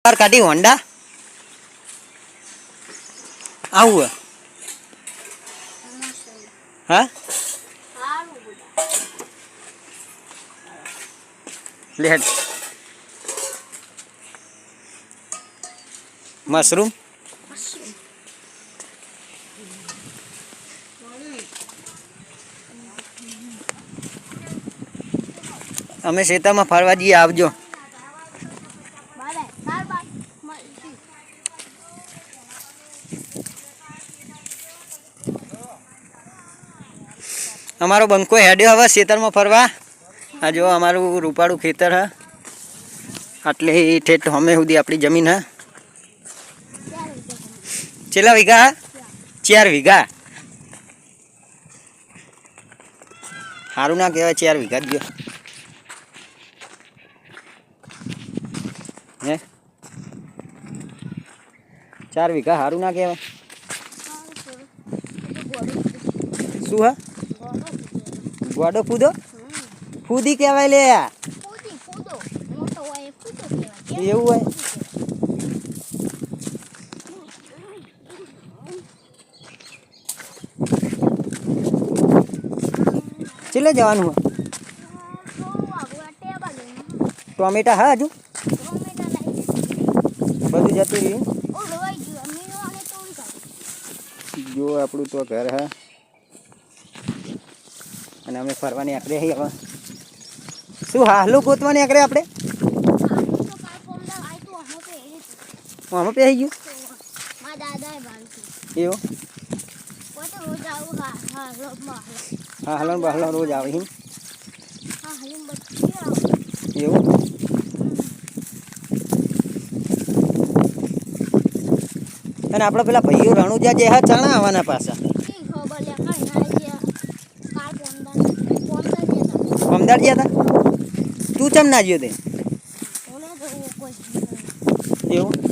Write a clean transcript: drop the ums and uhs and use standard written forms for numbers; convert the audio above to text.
car કાઢી Honda આવું હા લેટ મશરૂમ અમે ખેતરમાં ફરવા જઈએ આવજો અમારો બંકો હેડ્યો હવે ખેતરમાં ફરવા આ જો અમારું રૂપાળું ખેતર હ એટલે ઠેઠ અમે સુધી આપણી જમીન હ કેટલા વીઘા 4 વીઘા સારું ના કહેવાય 4 વીઘા જ હે 4 વીઘા સારું ના કહેવાય શું હા ગોડો ફૂદો ફૂદી કહેવાય લે એવું હોય ચેલે જવાનું ટોમેટા હા હજુ બધું જતું રહ્યું જો આપણું તો ઘર હા અને અમે ફરવાની આકરે હવે શું હાલું ગોતવાની આકરે આપણે આમાં પહેરી ગયું એવું હા હલન બહલો રોજ આવે એમ એવું અને આપણે પેલા ભાઈઓ રણુજા જે હા ચાણા આવવાના પાછા અમદાવાદ ગયા હતા તું ચમ ના ગયો તે એવું